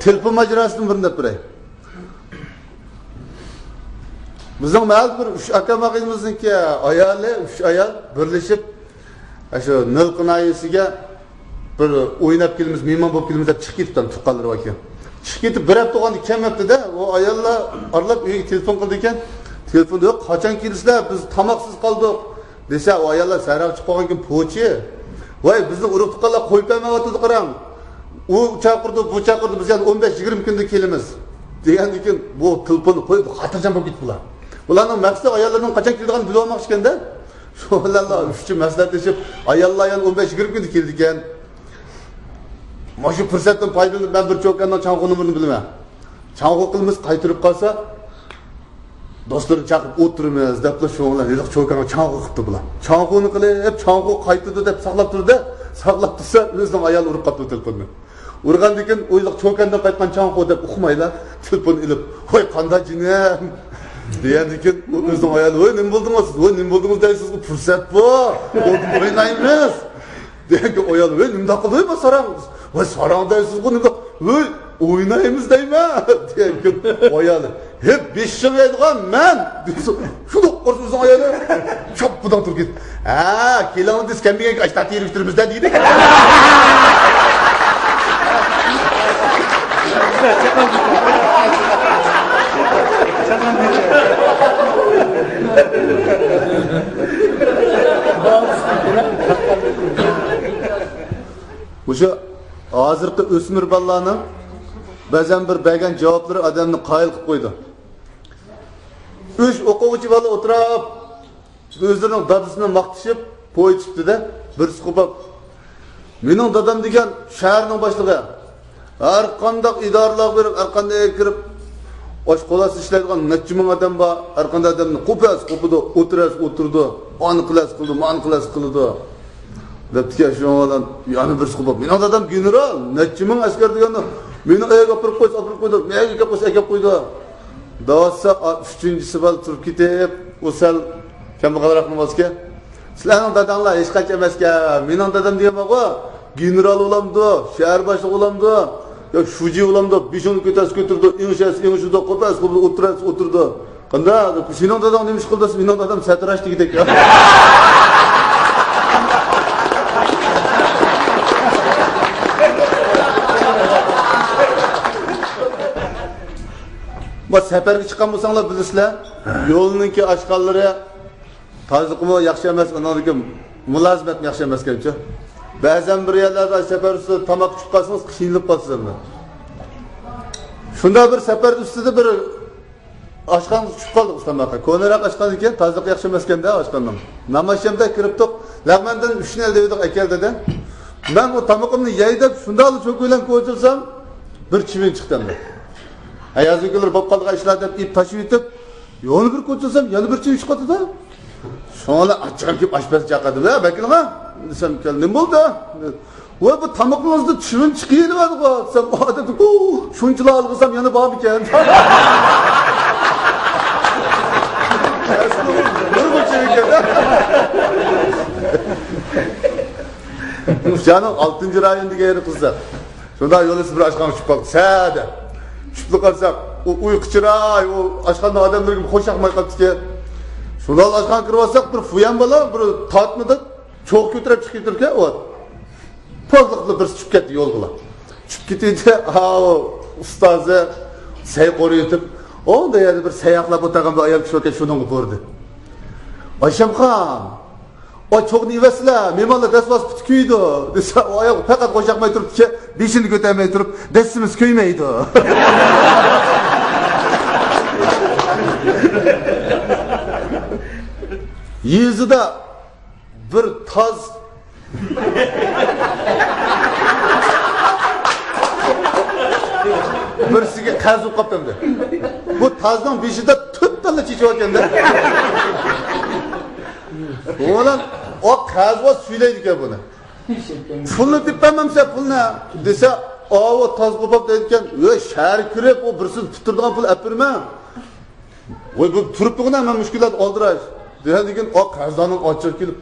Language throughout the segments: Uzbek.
Telefon majrasini birindep biray. Bizning ma'lum bir 3 akamaqimizniki ayoli, 3 ayol birlashib shu Nilqinayisiga bir o'ynab kelamiz, mehmon bo'lib kelamiz deb chiqib ketibdi tuqqanlar ekan. Chiqib ketib bir hafta qoldi kelmabdi-da, o ayollar aralab uyga telefon qildi ekan. Telefonda yo'q, qachon kelisizlar? Biz tamoqsiz qoldik. Desa, o ayollar sayroq chiqib qolgan ekan, po'chi. Voy, bizni urug' tuqqanlar qo'yib bermayotdi qarang. U chaqirdi, bu chaqirdi, biz yana 15-20 kunda kelamiz. Degandan keyin bu telefonni qo'yib xotirjam bo'lib ketdilar. Ularning maqsadi ayollarning qachon kelganini bilib olmoq ekan-da. Shu ayollar uchun maslahatlashib, ayollar yana 15-20 kunda keldi ekan. Mana fursatdan foydalanib men bir cho'kandan chanqo numerini bilmayman. Chanqo qilimiz qaytirib qolsa, do'stlarni chaqirib o'tiramiz deblar shu bilan yiliq cho'kanga chanqo qilibdi bular. Chanqoni qilib, chanqo qaytdi deb saqlab turdi. Saqlab tursa, o'zining ayol urib qoldi telefonni. Urgandan keyin o'yliq cho'kandan qaytgan chanqo deb uqmaylar, telefonni ilib, "Voy, qanday jinim?" degandan keyin o'zining ayoli, "Voy, nima bo'ldingiz? Voy, nima bo'ldingiz deysiz? Fursat bor. O'ynaymiz." degan ayol, "Voy, nima qildi bu sarang?" "Voy, sarang deysiz, nima? Voy, o'ynaymiz deyman." degan ayoli, "Hep 5 yil yeydigan men." Shuni o'rsimizning ayoli choppudan turib ketdi. "Ha, kelingiz kambiga ashtat yirishtiribmiz-da" deydi. O'sha hozirgi o'smir bolalarning ba'zan bir bergan javoblari odamni qoyil qilib qo'ydi. 3 o'quvchi bola o'tirib, o'zlarining dadasini maqtashib qo'yibdi-da, bir suqib, "Mening dadam degan shaharning boshlig'i. Har qanday idoralar berib, har qanday kirib, oshqo'las ishlaydigan necha ming odam bor. Har qanday odamni qo'pas, qo'pidi, o'tirdi, oni qilas qildi, mani qilas qildi." Debdi shu bilan yana bir suqib, "Mening dadam general, necha ming askar deganda, meni ayaga olib qo'ydi, menga olib qo'ydi." Dasa 3-chi bal turib ketib, o'sal kambag'alroq namozga. "Sizlarning dadanglar hech qancha emasga, mening dadam deganman-ku, general bo'lamdi, shahar boshlig'i bo'lamdi, yo shuji bo'lamdi, beshini ko'tardi, eng qo'pas, o'tirdi. Qanday? Sening dadang nima ish qildi? Mening dadam satrash degidek." Bu safarga chiqqan bo'lsanglar bilasizlar, yo'lninki oshqonlari tozliqmi yaxshi emas, uningki mulozimat yaxshi emas ekan-chi. Ba'zan bir yerlarda safar ustida tomoq tushib qolsangiz, qiynalib qolsizlar. Shunda bir safar ustida bir oshqon tushib qoldi ustamaqa. Ko'naroq oshqon ekan, tozliq yaxshi emas ekanda oshqondan. Namoyishimda kiribdik, lag'mandan 3 nil dedik akeldi-da. Men o tomoqimni yeydib, shunda olib cho'kaylan ko'chirsam, bir chivin chiqdi-da. Ayazıklar bab qaldığı işler deb ip taşıyıp yetib, yo'lni bir ko'chirsam, yana bir chivin chiqadi-da. Shona achchig'im kelib ashpaz chaqirdi. "Va, bakilma?" desam, "Nima bo'ldi?" "Voy, bu tomoqingizda chivin chiqiydi-ku." Desam, "Odam, shunchalar olg'isam yana bormi ekan?" Bu chivin ekan. O'shaning 6-rayondagi yeri qizlar. Shunda yo'lisi bir oshqon chiqib qoldi. Sada. Chiqib qolsak, u uyquchiray, u oshqonda odamlarga xo'shaqmay qoldi-ki. Shunda oshqon kirib olsak, bir fuyan bola, bir tortmida cho'q ko'tarib chiqib ketdi-ku, o. Pozliqli bir chiqib ketdi yo'l bilan. Chiqib ketdi, ustozi say qo'riyib, onda yerda bir sayoqlab o'tirgan bir ayol kishi ekan, shuni ko'rdi. "Oyshamxon, o cho'qni yevasizlar, mehmonlar dasvos kuydi" desa, o ayol faqat qo'shaqmay turibdi-ki, beshini ko'tarmay turib, "Dasimiz kuymaydi." Yuzida bir toz birisiga qazib qolibdi. Bu tozning beshida 4 talla chechib olganda. Oğlan o qazva suylaydi ekan buni. Pulni deb bermamsa pulni desa, "O toz qopib" deydigan, "Voy, shahar kirib, o birsiz tuturdigan pul apirma." "Voy, bu turibdi-ku, men mushkulot oldirash." degan o qazdoning ochiq kelib,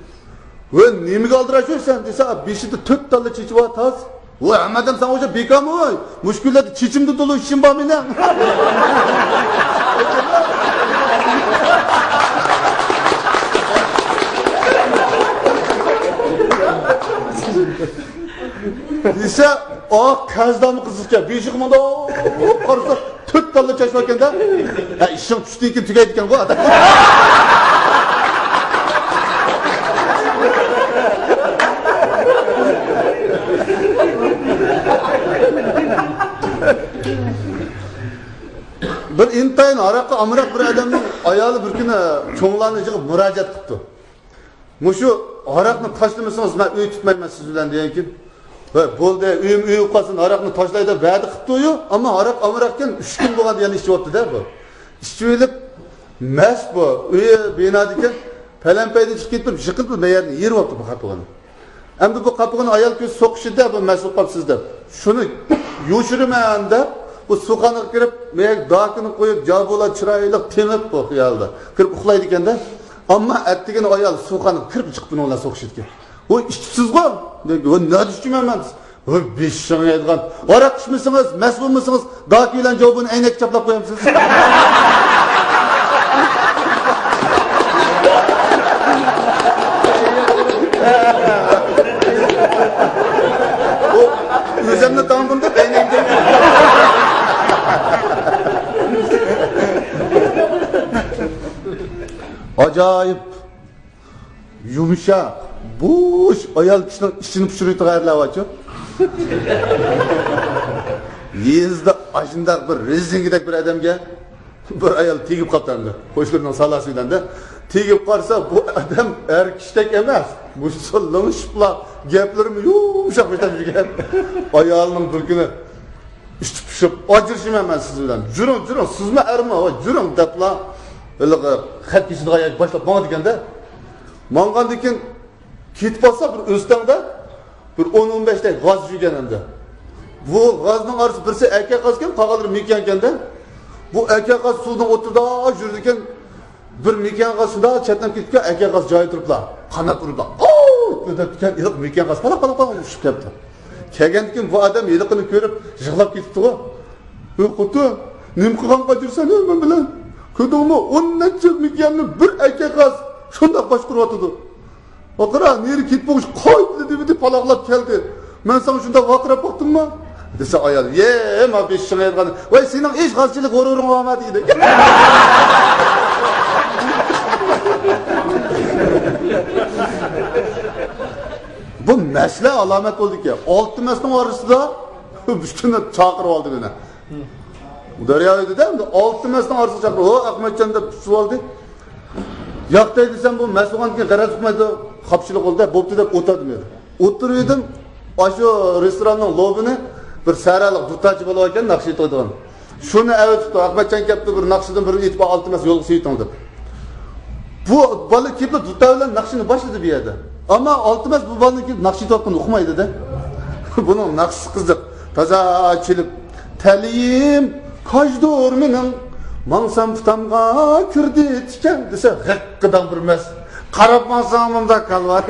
Nimaga aldirashsan desa, beshida 4 talla chechib atasiz. Hammadan sen o'sha bekam o'y. Mushkullarda chechimda to'la ishim bor meni. Desa, o kazdamı qizizcha, beshik munda qarasa 4 talla chechib ekan-da. Ha, ishim tushdi ekan, tugaydi ekan bu adam. Bir intayin araqqa amroq bir odamning ayoli bir kuni cho'nglarni yig'ib murojaat qildi. Mushu araqni tashlamasangiz men uy tutmayman siz bilan degan ekan. Va bo'ldi, uyim qolsin, araqni tashlaydi va'da qildi-yu, ammo araq amroqdan 3 kun bo'lgan yana ichib o'tdi-da bu. Ichib olib mast bu, uyi binodiga palampayda chiqib ketib, yiqilib mayarni yerib o'tdi bu qapig'ini. Endi bu qapig'ini ayol ko'z so'qishida bu mas'ul qolibsiz deb. Shuni yo'shiraman deb bu suqaniga kirib, mek dokini qo'yib, jabola chiroyli temib bu xiyolda. Kirib uxlaydi ekanda, ammo attigini ayol suqaniga kirib chiqib bilan so'qishdi. O içipsiz-ku. Ne düştümen ben? O beşşan aytgan. Araq içmişsiniz, mest bulmuşsunuz, daki ile cevabını aynak çaplap koyamsınız. O üzerine tanımında aynak çaplap. Acayip. Yumuşak. Boş ayol kishining ishini pishirib tayyorlayapti. Yezda ashundaq bir rezingidek bir odamga bir ayol tegib qoldi. Qo'shlarning salasi bilan da tegib qolsa bu odam erkishdak emas. Bu so'llanishlar, gaplarimi yumshoq aytib yurgan. Ayolning bir kuni ishni pishib, "Ajrashaman men siz bilan. Juring, sizmi ermi? Juring" debla. O'liga xat kechirib boshlab bo'lgan ekanda. Mangandan keyin ketib olsa bir o'standa bir 10-15 ta g'oz yurganimda. Bu g'ozning orasi birsi aka g'oz ekan, qolganlari mekan ekanda. Bu aka g'oz suvdan o'tirdi, yurdi ekan. Bir mekan g'oz shunda chetdan ketgan aka g'oz joyi turiblar. Qanot uriblar. Deb ketgan ilq mekan g'oz pala ushib ketdi. Kelgandan keyin bu odam yiliqini ko'rib yig'lab ketibdi-ku. Qo'ti, nim qilgan qajirsan men bilan. Ko'rdingmi? 10 necha mekanni bir aka g'oz shunda boshqaryapti. Vaqira neri ketib o'qish qo'ydi deb paloqlab keldi. Men sana shunda vaqirab boqdimmi? Desa ayol, "Ma beshing aytgan. Voy, sening ish g'azchilik g'ururing bo'lmadi" dedi. Bu masla alomat bo'ldi-ki, 6 masning orasida bushkuni chaqirib oldi meni. Daryo edi-da, 6 masning orasida chaqirib, "O, Ahmadjon" deb tutib oldi. Yoqday desam bu mas'uldan keyin g'araz qilmaydi, qapchilik oldi, bo'pti deb o'tirdim edi. O'tirib edim, shu restoranning lobini bir saraliq dutachi bo'lib ekan, naqsh etadigan. Shuni avtibdi, Ahmadjon kelibdi, bir naqshidan birini etib oltimas yo'lga suyitdim deb. Bu bola kelib duta bilan naqshini boshladi bu yerda. Ammo oltimas bu bolani kelib naqsh etayotgan o'qimaydi-da. Buning naqshi qiziq. Toza chilib, "Talim, kajdur mening mansam putamga kirdi tikan" desa, g'iqqidan birmas. Qarab mansamimda qalvar.